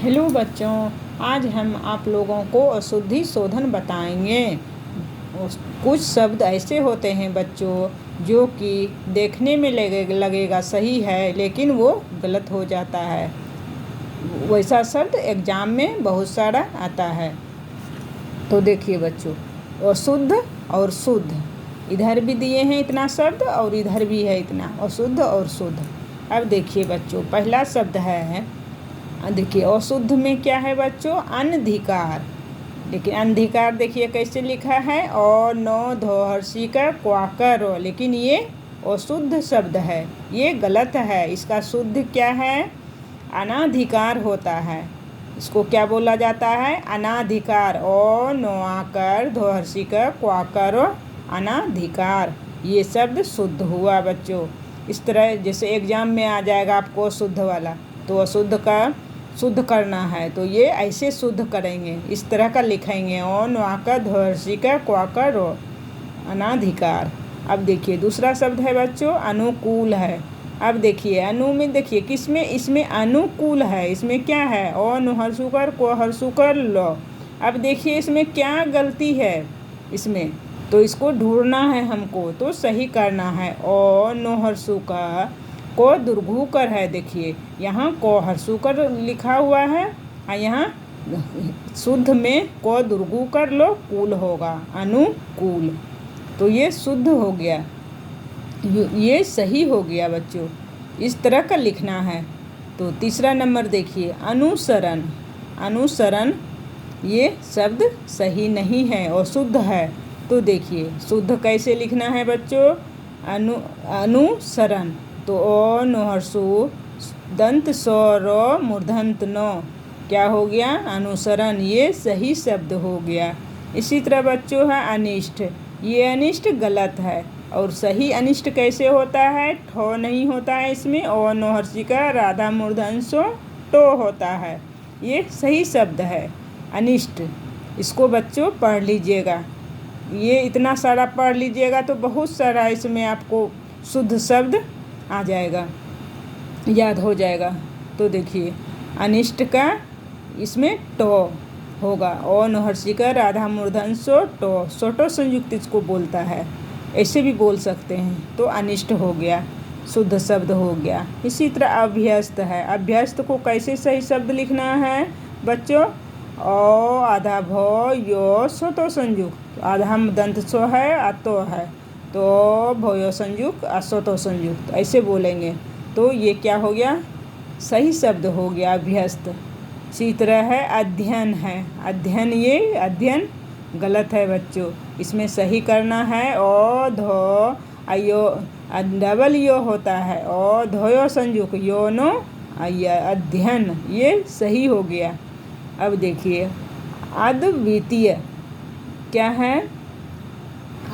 Hello बच्चों, आज हम आप लोगों को अशुद्धि शोधन बताएंगे। कुछ शब्द ऐसे होते हैं बच्चों जो कि देखने में लगेगा सही है लेकिन वो गलत हो जाता है। वैसा शब्द एग्जाम में बहुत सारा आता है। तो देखिए बच्चों, अशुद्ध और शुद्ध, इधर भी दिए हैं इतना शब्द और इधर भी है इतना, अशुद्ध और शुद्ध। अब देखिए बच्चों, पहला शब्द है, देखिए अशुद्ध में क्या है बच्चों, अनधिकार। लेकिन अंधिकार देखिए कैसे लिखा है, और नो धो हर्षी का क्वाकर, लेकिन ये अशुद्ध शब्द है, ये गलत है। इसका शुद्ध क्या है, अनाधिकार होता है। इसको क्या बोला जाता है, अनाधिकार। ओ नो आकर धो हर्षी का क्वाकर, अनाधिकार, ये शब्द शुद्ध हुआ बच्चों। इस तरह जैसे एग्जाम में आ जाएगा आपको शुद्ध वाला, तो अशुद्ध का शुद्ध करना है तो ये ऐसे शुद्ध करेंगे, इस तरह का लिखेंगे, ओ न्वाका ध्वर्षी का क्वाकर अनाधिकार। अब देखिए दूसरा शब्द है बच्चों, अनुकूल है। अब देखिए अनु में देखिए किस में, इसमें अनुकूल है, इसमें क्या है, ओ नु हर्षुकर को हर्षुकर लो। अब देखिए इसमें क्या गलती है इसमें, तो इसको ढूंढना है हमको, तो सही करना है। ओ नो हर्षुका को दुर्घुकर है, देखिए यहाँ को हर्षुकर लिखा हुआ है और यहाँ शुद्ध में को दुर्घुकर लो कूल होगा, अनुकूल। तो ये शुद्ध हो गया, ये सही हो गया बच्चों, इस तरह का लिखना है। तो तीसरा नंबर देखिए, अनुसरण। अनुसरण ये शब्द सही नहीं है और शुद्ध है। तो देखिए शुद्ध कैसे लिखना है बच्चों, अनुसरण, तो ओ नो हर्षु दंत सौरो मूर्धंत नो, क्या हो गया, अनुसरण, ये सही शब्द हो गया। इसी तरह बच्चों है अनिष्ट, ये अनिष्ट गलत है। और सही अनिष्ट कैसे होता है, ठो नहीं होता है इसमें, ओ नो हर्षि का राधा मूर्धंसो टो होता है, ये सही शब्द है अनिष्ट। इसको बच्चों पढ़ लीजिएगा, ये इतना सारा पढ़ लीजिएगा तो बहुत सारा इसमें आपको शुद्ध शब्द आ जाएगा, याद हो जाएगा। तो देखिए अनिष्ट का इसमें टो होगा, ओ नहर्षि का राधा मूर्धन्सो टो, सोटो संयुक्त इसको बोलता है, ऐसे भी बोल सकते हैं। तो अनिष्ट हो गया, शुद्ध शब्द हो गया। इसी तरह अभ्यस्त है, अभ्यस्त को कैसे सही शब्द लिखना है बच्चों, ओ आधा भो यो सोटो संयुक्त, आधा दंत सो है अतो है, तो भोयो संयुक्त असोतो संयुक्त, ऐसे बोलेंगे। तो ये क्या हो गया, सही शब्द हो गया अभ्यस्त। इसी तरह है अध्ययन है, अध्ययन, ये अध्ययन गलत है बच्चों, इसमें सही करना है, ओ धो अयो डबल यो होता है, ओ धोयो संयुक्त यो नो अध्ययन, ये सही हो गया। अब देखिए अद्वितीय, क्या है,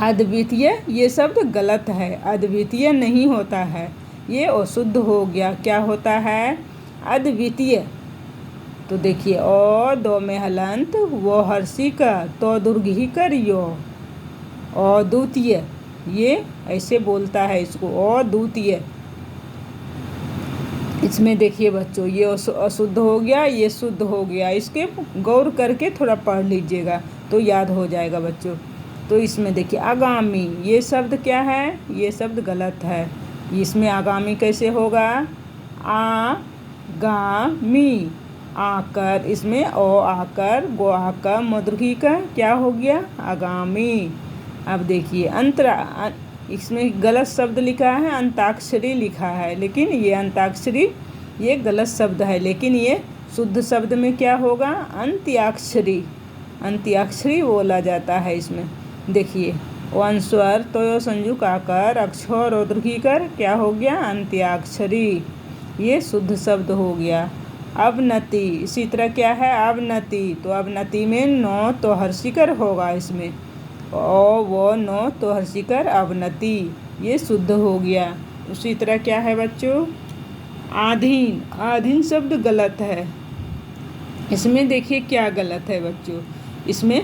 अद्वितीय, ये शब्द गलत है, अद्वितीय नहीं होता है, ये अशुद्ध हो गया। क्या होता है, अद्वितीय। तो देखिए ओ दो में हलंत वो हर्षी का, तो दुर्घी कर यो, ओ द्वितीय, ये ऐसे बोलता है इसको, ओ द्वितीय। इसमें देखिए बच्चों ये अशुद्ध हो गया, ये शुद्ध हो गया, इसके गौर करके थोड़ा पढ़ लीजिएगा तो याद हो जाएगा बच्चों। तो इसमें देखिए आगामी, ये शब्द क्या है, ये शब्द गलत है, इसमें आगामी कैसे होगा, आ गा मी, आकर, इसमें ओ आकर गो आकर मधुर्घी का, क्या हो गया, आगामी। अब देखिए अंतरा, इसमें गलत शब्द लिखा है, अंताक्षरी लिखा है, लेकिन ये अंताक्षरी ये गलत शब्द है, लेकिन ये शुद्ध शब्द में क्या होगा, अंत्याक्षरी, अंत्याक्षरी बोला जाता है इसमें। देखिए वन स्वर तो संयुक्त आकर अक्षर और दीर्घीकर, क्या हो गया, अंत्याक्षरी, ये शुद्ध शब्द हो गया। अवनति, इसी तरह क्या है, अवनति, तो अवनति में नो तो हर्षिकर होगा इसमें, ओ वो नो तो हर्षिकर अवनति, ये शुद्ध हो गया। उसी तरह क्या है बच्चों, आधीन, आधीन शब्द गलत है, इसमें देखिए क्या गलत है बच्चों, इसमें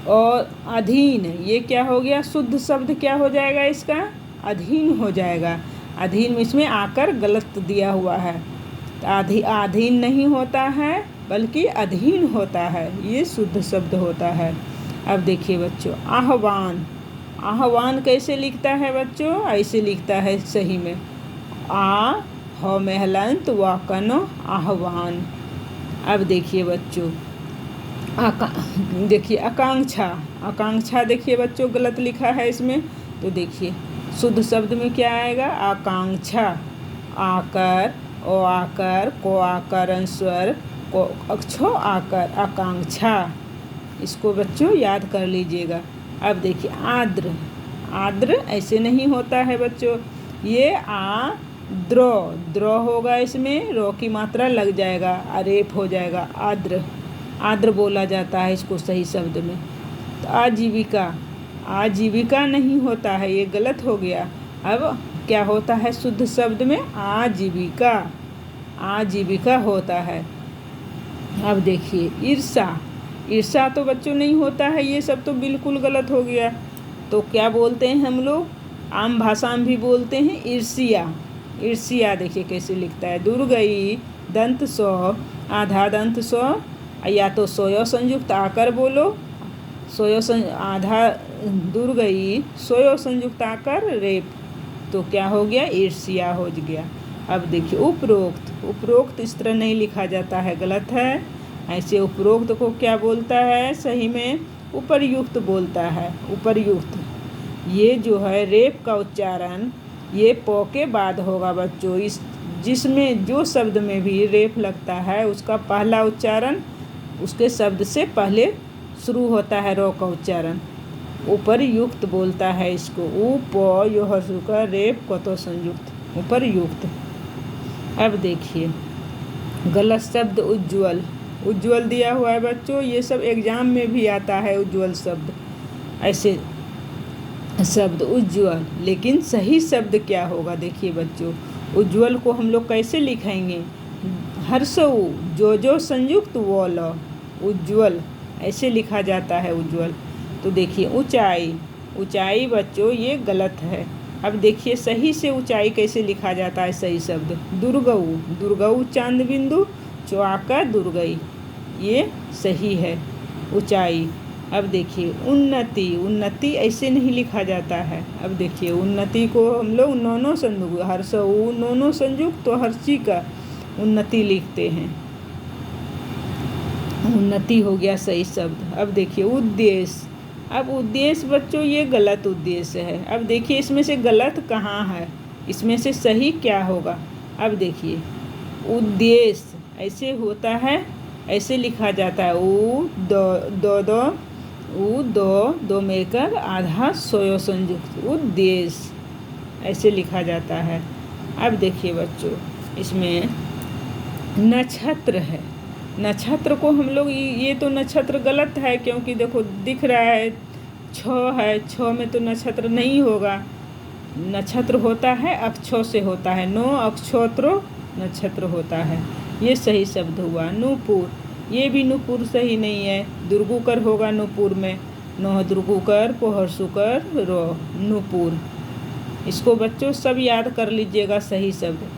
और अधीन, ये क्या हो गया, शुद्ध शब्द क्या हो जाएगा इसका, अधीन हो जाएगा। अधीन में इसमें आकर गलत दिया हुआ है, आधीन नहीं होता है बल्कि अधीन होता है, ये शुद्ध शब्द होता है। अब देखिए बच्चों, आह्वान। आह्वान कैसे लिखता है बच्चों? ऐसे लिखता है सही में, आ ह में हलंत व कनो आह्वान। अब देखिए बच्चों, देखिए आकांक्षा। आकांक्षा देखिए बच्चों गलत लिखा है इसमें, तो देखिए शुद्ध शब्द में क्या आएगा? आकांक्षा। आकर, ओ आकर, को आकर अंस्वर, को अक्षो आकर, आकांक्षा। इसको बच्चों याद कर लीजिएगा। अब देखिए आद्र। आद्र ऐसे नहीं होता है बच्चों, ये द्रो द्रो होगा, इसमें रो की मात्रा लग जाएगा, अरेप हो जाएगा, आद्र। आद्र बोला जाता है इसको सही शब्द में। तो आजीविका। आजीविका नहीं होता है, ये गलत हो गया। अब क्या होता है शुद्ध शब्द में? आजीविका। आजीविका होता है। अब देखिए ईर्षा। ईर्षा तो बच्चों नहीं होता है, ये सब तो बिल्कुल गलत हो गया। तो क्या बोलते हैं हम लोग? आम भाषा में भी बोलते हैं ईर्ष्या। ईर्ष्या देखिए कैसे लिखता है, दुर्गई दंत सो, आधा दंत सो, या तो सोयो संयुक्त आकर बोलो, आधा दुर्गई, सोयो संयुक्त आकर रेप, तो क्या हो गया? ईर्ष्या हो गया। अब देखिए उपरोक्त। उपरोक्त इस तरह नहीं लिखा जाता है, गलत है। ऐसे उपरोक्त को क्या बोलता है सही में? उपर्युक्त बोलता है, उपर्युक्त। ये जो है रेप का उच्चारण ये प के बाद होगा बच्चों। इस जिसमें जो शब्द में भी रेप लगता है उसका पहला उच्चारण उसके शब्द से पहले शुरू होता है, रो का उच्चारण। उपर्युक्त बोलता है इसको, उप यो हर्षुका रेप कतो संयुक्त, उपर्युक्त। अब देखिए गलत शब्द उज्ज्वल। उज्ज्वल दिया हुआ है बच्चों, ये सब एग्जाम में भी आता है उज्ज्वल शब्द, ऐसे शब्द उज्ज्वल। लेकिन सही शब्द क्या होगा? देखिए बच्चों, उज्ज्वल को हम लोग कैसे लिखेंगे? हर्षऊ, जो संयुक्त वो ल, उज्ज्वल ऐसे लिखा जाता है उज्ज्वल। तो देखिए ऊंचाई। ऊंचाई बच्चों ये गलत है। अब देखिए सही से ऊंचाई कैसे लिखा जाता है सही शब्द? दुर्गऊ। दुर्गऊ चांद बिंदु, चौका दुर्गई, ये सही है ऊंचाई। अब देखिए उन्नति। उन्नति ऐसे नहीं लिखा जाता है। अब देखिए उन्नति को हम लोग नोनो संयुक्त, हर्षऊ नोनो संयुक्त, तो हर्षी का उन्नति लिखते हैं, उन्नति हो गया सही शब्द। अब देखिए उद्देश्य। अब उद्देश्य बच्चों ये गलत उद्देश्य है। अब देखिए इसमें से गलत कहाँ है, इसमें से सही क्या होगा? अब देखिए उद्देश्य ऐसे होता है, ऐसे लिखा जाता है, उ दो मिलकर आधा सोयो संयुक्त, उद्देश्य ऐसे लिखा जाता है। अब देखिए बच्चों इसमें नक्षत्र है। नक्षत्र को हम लोग ये तो नक्षत्र गलत है, क्योंकि देखो दिख रहा है छ है, छ में तो नक्षत्र नहीं होगा। नक्षत्र होता है अक्षों से होता है, नो अक्षोत्रो नक्षत्र होता है, ये सही शब्द हुआ। नूपुर, ये भी नूपुर सही नहीं है, दुर्गुकर होगा नूपुर में, नोह दुर्गुकर पोहरसुकर रो, नूपुर। इसको बच्चों सब याद कर लीजिएगा सही शब्द।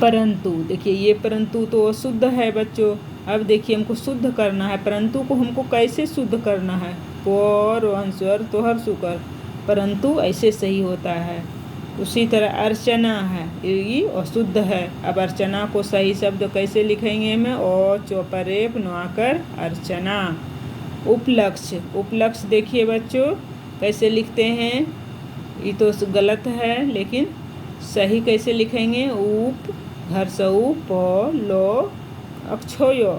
परंतु, देखिए ये परंतु तो अशुद्ध है बच्चों। अब देखिए हमको शुद्ध करना है, परंतु को हमको कैसे शुद्ध करना है? पोर अंस्वर तो हर सुकर, परंतु ऐसे सही होता है। उसी तरह अर्चना है, ये अशुद्ध है। अब अर्चना को सही शब्द कैसे लिखेंगे में? ओ चौपरेप नवाकर अर्चना। उपलक्ष्य। उपलक्ष्य देखिए बच्चों कैसे लिखते हैं, ये तो गलत है, लेकिन सही कैसे लिखेंगे? उप हर्षऊ प लो अक्षोयो,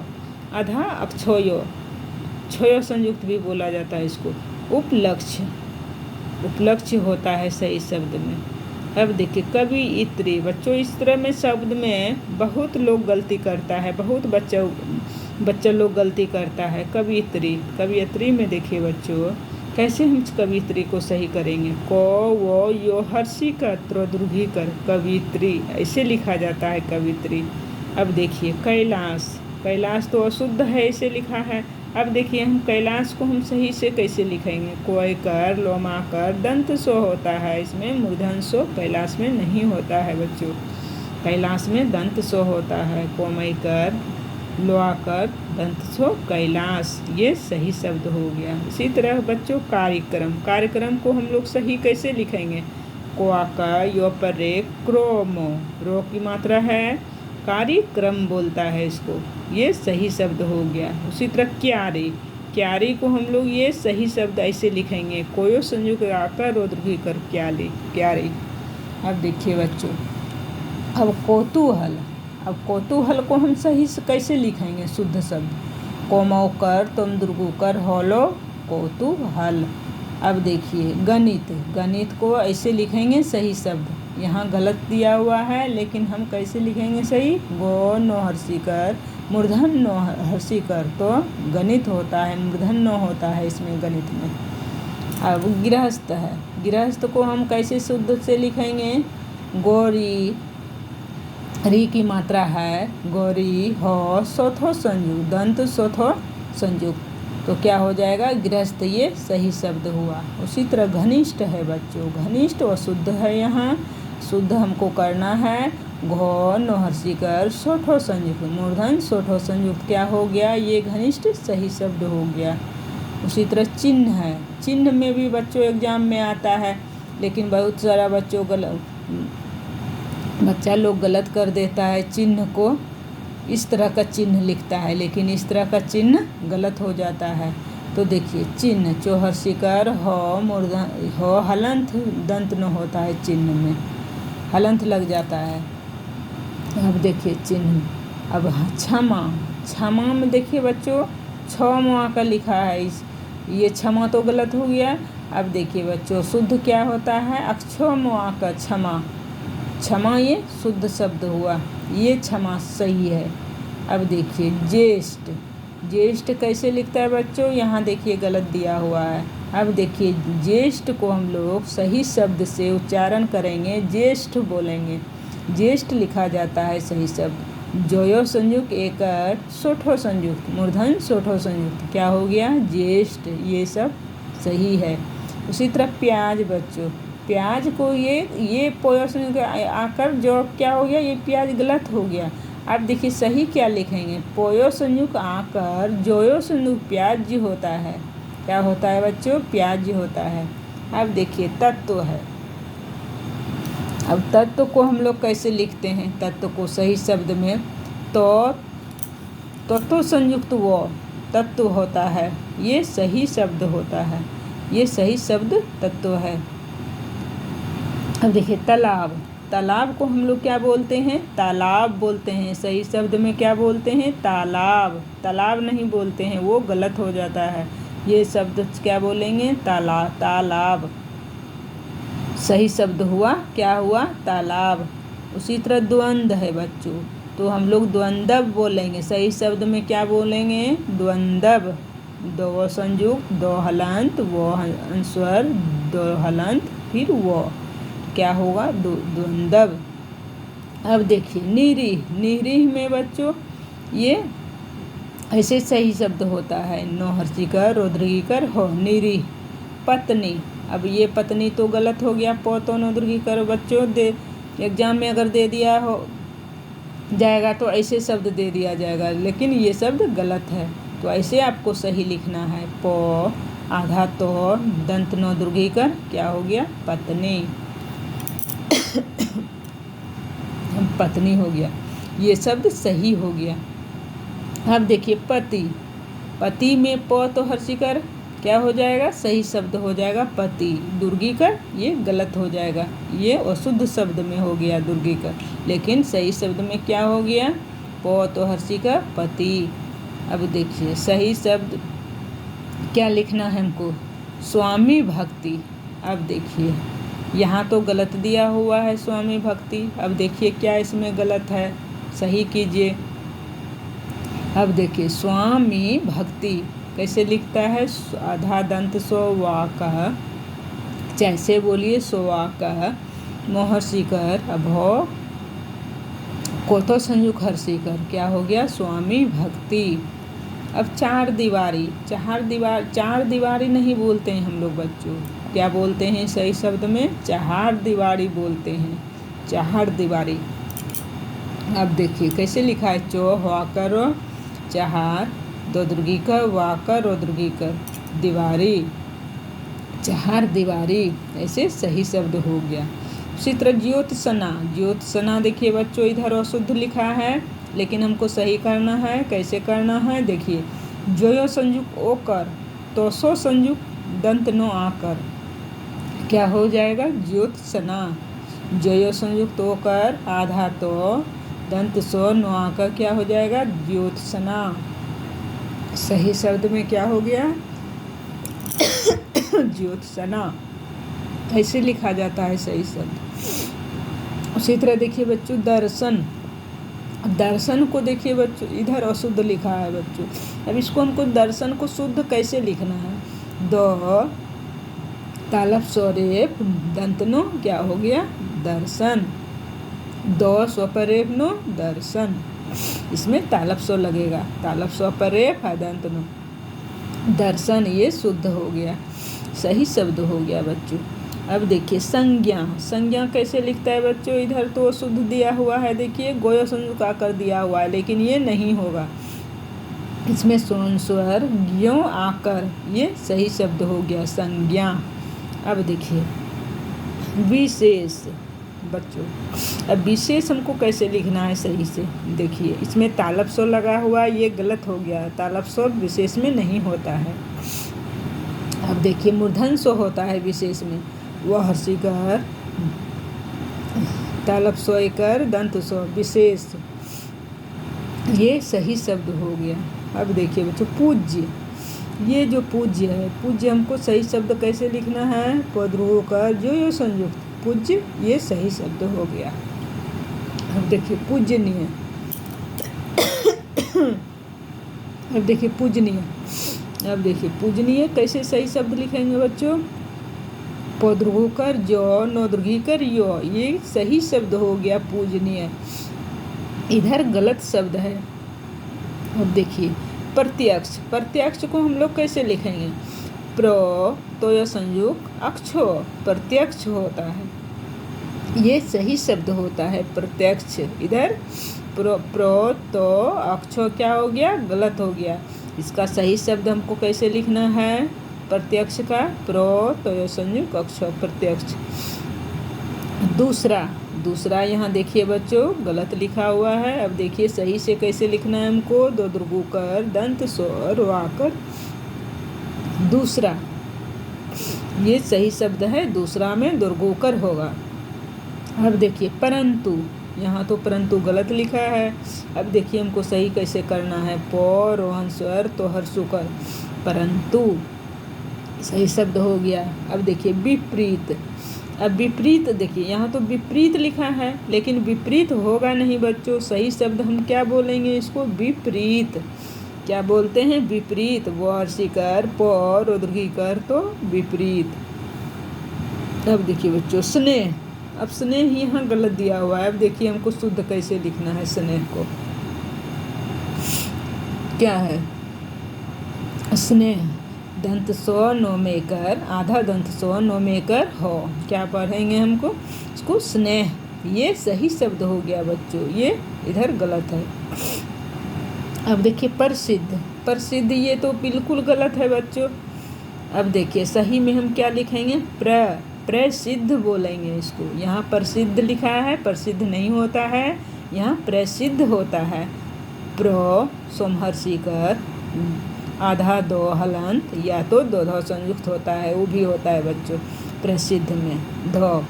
आधा अक्षोयो, क्षोयो संयुक्त भी बोला जाता है इसको। उपलक्ष्य, उपलक्ष्य होता है सही शब्द में। अब देखिए कवियत्री। बच्चों इस तरह में शब्द में बहुत लोग गलती करता है, बहुत बच्चा लोग गलती करता है। कवियत्री। कवियत्री में देखिए बच्चों कैसे हम कवियत्री को सही करेंगे? को वो यो हर्षी कर त्रोदुर्घी कर, कवियत्री ऐसे लिखा जाता है कवियत्री। अब देखिए कैलाश। कैलाश तो अशुद्ध है, ऐसे लिखा है। अब देखिए हम कैलाश को हम सही से कैसे लिखेंगे? कोय कर लोमा कर दंत सो होता है, इसमें मूर्धन सो कैलाश में नहीं होता है बच्चों। कैलाश में दंत सो होता है, कोमईकर लोआकर दंत सो कैलाश, ये सही शब्द हो गया। इसी तरह बच्चों कार्यक्रम, कार्यक्रम को हम लोग सही कैसे लिखेंगे? क्वाका यो पर रे क्रोमो, रो की मात्रा है, कार्यक्रम बोलता है इसको, ये सही शब्द हो गया। उसी तरह क्यारी, क्यारी को हम लोग ये सही शब्द ऐसे लिखेंगे, कोयो संयुक्त आकर रोद्र कर क्यारी क्यारी। अब देखिए बच्चों, अब कौतूहल, अब कौतूहल को हम सही से कैसे लिखेंगे? शुद्ध शब्द, कोमौकर तुम दुर्गुकर होलो कौतूहल। अब देखिए गणित, गणित को ऐसे लिखेंगे सही शब्द, यहाँ गलत दिया हुआ है लेकिन हम कैसे लिखेंगे सही? गो नो हर्षिकर मूर्धन नो हर्षिकर, तो गणित होता है, मूर्धन नो होता है इसमें गणित में। अब गृहस्थ है, गृहस्थ को हम कैसे शुद्ध से लिखेंगे? गोरी, री की मात्रा है, गोरी हो सोथो संयुक्त, दंत सोथो संयुक्त, तो क्या हो जाएगा? गृहस्थ, ये सही शब्द हुआ। उसी तरह घनिष्ठ है बच्चों, घनिष्ठ व शुद्ध है, यहाँ शुद्ध हमको करना है, घो नो हर्षिकर सोठो संयुक्त, मूर्धन सोठो संयुक्त, क्या हो गया? ये घनिष्ठ सही शब्द हो गया। उसी तरह चिन्ह है, चिन्ह में भी बच्चों एग्जाम में आता है, लेकिन बहुत सारा बच्चा लोग गलत कर देता है, चिन्ह को इस तरह का चिन्ह लिखता है, लेकिन इस तरह का चिन्ह गलत हो जाता है। तो देखिए चिन्ह, चौहर्षिकर हो मूर्धन हो हलंत दंत न होता है, चिन्ह में हलंत लग जाता है। अब देखिए चिन्ह, अब क्षमा, क्षमा में देखिए बच्चों क्षमा का लिखा है, ये क्षमा तो गलत हो गया। अब देखिए बच्चों शुद्ध क्या होता है? अक्षमा का क्षमा, क्षमा ये शुद्ध शब्द हुआ, ये क्षमा सही है। अब देखिए ज्येष्ठ, ज्येष्ठ कैसे लिखता है बच्चों? यहाँ देखिए गलत दिया हुआ है। अब देखिए ज्येष्ठ को हम लोग सही शब्द से उच्चारण करेंगे, ज्येष्ठ बोलेंगे, ज्येष्ठ लिखा जाता है सही शब्द। जोयो संयुक्त एकर सोठो संयुक्त, मूर्धन सोठो संयुक्त, क्या हो गया? ज्येष्ठ, ये सब सही है। उसी तरह प्याज बच्चों, प्याज को ये पोयो संयुक्त आकर जो क्या हो गया? ये प्याज गलत हो गया। अब देखिए सही क्या लिखेंगे? पोयो संयुक्त आकर जोयो संयुक्त प्याज जी होता है, क्या होता है बच्चों? प्याज जी होता है। अब देखिए तत्व है, अब तत्व को हम लोग कैसे लिखते हैं? तत्व को सही शब्द में तो संयुक्त वो तत्व होता है, ये सही शब्द होता है, ये सही शब्द तत्व है। अब देखिए तालाब, तालाब को हम लोग क्या बोलते हैं? तालाब बोलते हैं, सही शब्द में क्या बोलते हैं? तालाब, तालाब नहीं बोलते हैं, वो गलत हो जाता है, ये शब्द क्या बोलेंगे? तालाब, सही शब्द हुआ, क्या हुआ? तालाब। उसी तरह द्वंद्व है बच्चों, तो हम लोग द्वंद्व बोलेंगे, सही शब्द में क्या बोलेंगे? द्वंद्व, दो संयुक्त, दो हलंत, वो अंस्वर, दो हलंत, फिर वो, क्या होगा? द्वंद्व। अब देखिए निरीह, निरीह में बच्चों ये ऐसे सही शब्द होता है, नो हर्षिकर रोद्रगिकर हो, निरीह। पत्नी, अब ये पत्नी तो गलत हो गया, पोतो नोद्रगिकर बच्चों दे एग्जाम में अगर दे दिया हो जाएगा तो ऐसे शब्द दे दिया जाएगा, लेकिन ये शब्द गलत है, तो ऐसे आपको सही लिखना है, पो आधा तो दंत नो दुर्घीकर, क्या हो गया? पत्नी पत्नी हो गया, ये शब्द सही हो गया। अब देखिए पति, पति में प तो हर्षिकर क्या हो जाएगा? सही शब्द हो जाएगा पति, दुर्गीकर ये गलत हो जाएगा, ये अशुद्ध शब्द में हो गया दुर्गीकर, लेकिन सही शब्द में क्या हो गया? प तो हर्षिकर पति। अब देखिए सही शब्द क्या लिखना है हमको? स्वामी भक्ति। अब देखिए यहाँ तो गलत दिया हुआ है स्वामी भक्ति, अब देखिए क्या इसमें गलत है, सही कीजिए। अब देखिए स्वामी भक्ति कैसे लिखता है? आधा दंत सोवाकः, जैसे बोलिए सोवाकः, मोहर्षिकर, अभो कोतो संयुक्त हर्षिकर, क्या हो गया? स्वामी भक्ति। अब चार दीवारी, चार दीवारी नहीं बोलते हैं हम लोग बच्चों, क्या बोलते हैं सही शब्द में? चार दीवारी बोलते हैं, चार दीवारी। अब देखिए कैसे लिखा है, चो हवा करो चहार दो दुर्गी कर वाकर रो दुर्गी कर दीवारी, चहार दीवारी, ऐसे सही शब्द हो गया। उसी तरह ज्योत्सना, ज्योत्सना देखिए बच्चों इधर अशुद्ध लिखा है, लेकिन हमको सही करना है। कैसे करना है देखिए, जोयो संयुक्त ओ कर तो सो संयुक्त दंत नो आकर, क्या हो जाएगा ज्योत्सना। जोयो संयुक्त ओ कर आधा तो दंत सो नो आकर क्या हो जाएगा ज्योत्सना। सही शब्द में क्या हो गया ज्योत्सना, ऐसे लिखा जाता है सही शब्द। उसी तरह देखिए बच्चों दर्शन, दर्शन को देखिए बच्चों इधर अशुद्ध लिखा है बच्चों। अब इसको हमको दर्शन को शुद्ध कैसे लिखना है, द तालब स्वरेप दंतनो क्या हो गया दर्शन, दो स्वपरेप नो दर्शन, इसमें तालब स्व लगेगा, तालब स्वपरेप दंतनो दर्शन, ये शुद्ध हो गया, सही शब्द हो गया बच्चों। अब देखिए संज्ञा, संज्ञा कैसे लिखता है बच्चों, इधर तो शुद्ध दिया हुआ है, देखिए गोयो संयुक्त आकर दिया हुआ है, लेकिन ये नहीं होगा, इसमें सोन स्वर ज्यों आकर, ये सही शब्द हो गया संज्ञा। अब देखिए विशेष बच्चों, अब विशेष हमको कैसे लिखना है सही से, देखिए इसमें तालब स्वर लगा हुआ है, ये गलत हो गया, तालब स्वर विशेष में नहीं होता है। अब देखिए मूर्धन स्वर होता है विशेष में, वह हर्षिकर तालब स्वर कर दंत स्वर विशेष, ये सही शब्द हो गया। अब देखिए बच्चों पूज्य, ये जो पूज्य है, पूज्य हमको सही शब्द कैसे लिखना है, पद्रुह का जो यो संयुक्त पूज्य, ये सही शब्द हो गया। अब देखिए पूजनीय, अब देखिए पूजनीय, अब देखिए पूजनीय कैसे सही शब्द लिखेंगे बच्चों, पद्रुह कर जो नोदृघी कर यो, ये सही शब्द हो गया पूजनीय, इधर गलत शब्द है। अब देखिए प्रत्यक्ष, प्रत्यक्ष को हम लोग कैसे लिखेंगे, प्रो तो यह संयुक्त अक्षो प्रत्यक्ष होता है, ये सही शब्द होता है प्रत्यक्ष, इधर प्रो तो अक्षो क्या हो गया गलत हो गया, इसका सही शब्द हमको कैसे लिखना है प्रत्यक्ष का, प्रो तो यह संयुक्त अक्षो प्रत्यक्ष। दूसरा, दूसरा यहाँ देखिए बच्चों गलत लिखा हुआ है, अब देखिए सही से कैसे लिखना है हमको, दो दुर्गु कर दंत स्वर वाकर दूसरा, ये सही शब्द है, दूसरा में दुर्गोकर होगा। अब देखिए परंतु, यहाँ तो परंतु गलत लिखा है, अब देखिए हमको सही कैसे करना है, प रोहन स्वर तो हर्षुकर परंतु, सही शब्द हो गया। अब देखिए विपरीत, अब विपरीत देखिए यहाँ तो विपरीत लिखा है, लेकिन विपरीत होगा नहीं बच्चों, सही शब्द हम क्या बोलेंगे इसको विपरीत, क्या बोलते हैं विपरीत, वर्षिकर पर रुद्रगीकर तो विपरीत। अब देखिए बच्चों स्नेह, अब स्नेह यहाँ गलत दिया हुआ है, अब देखिए हमको शुद्ध कैसे लिखना है स्नेह को, क्या है स्नेह, दंत सो नो मेकर आधा दंत सो नो मेकर हो, क्या पढ़ेंगे हमको इसको स्नेह, ये सही शब्द हो गया बच्चों, ये इधर गलत है। अब देखिए प्रसिद्ध, प्रसिद्ध ये तो बिल्कुल गलत है बच्चों, अब देखिए सही में हम क्या लिखेंगे प्रसिद्ध बोलेंगे इसको, यहाँ प्रसिद्ध लिखा है, प्रसिद्ध नहीं होता है, यहाँ प्रसिद्ध होता है, प्रो सोमहर्षिकर आधा दो हलंत, या तो दो ध संयुक्त होता है, वो भी होता है बच्चों प्रसिद्ध में, ध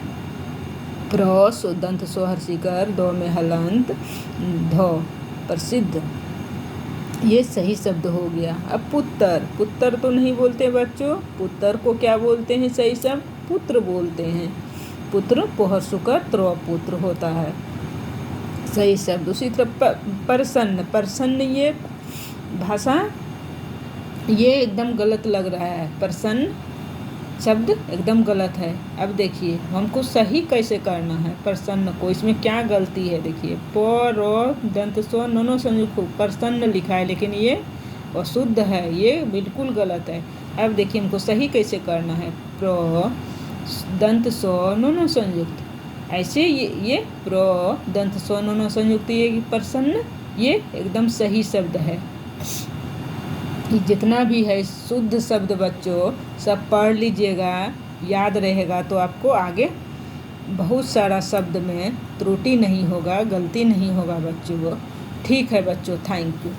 प्रो सो दंत सोहर्षिकर दो में हलंत ध प्रसिद्ध, ये सही शब्द हो गया। अब पुत्र, पुत्र तो नहीं बोलते बच्चों, पुत्र को क्या बोलते हैं सही शब्द पुत्र बोलते हैं, पुत्र पोहर्षुकर त्र पुत्र होता है सही शब्द। उसी तरह प्रसन्न, प्रसन्न ये भाषा ये एकदम गलत लग रहा है, प्रसन्न शब्द एकदम गलत है। अब देखिए हमको सही कैसे करना है प्रसन्न को, इसमें क्या गलती है देखिए, प रो दंत सो नोनो संयुक्त प्रसन्न लिखा है, लेकिन ये अशुद्ध है, ये बिल्कुल गलत है। अब देखिए हमको सही कैसे करना है, प्रो दंत सो नोनो संयुक्त ऐसे ये प्रो दंत स्व नो संयुक्त ये प्रसन्न, ये एकदम सही शब्द है। ये जितना भी है शुद्ध शब्द बच्चों सब पढ़ लीजिएगा, याद रहेगा तो आपको आगे बहुत सारा शब्द में त्रुटि नहीं होगा, गलती नहीं होगा बच्चों। ठीक है बच्चों, थैंक यू।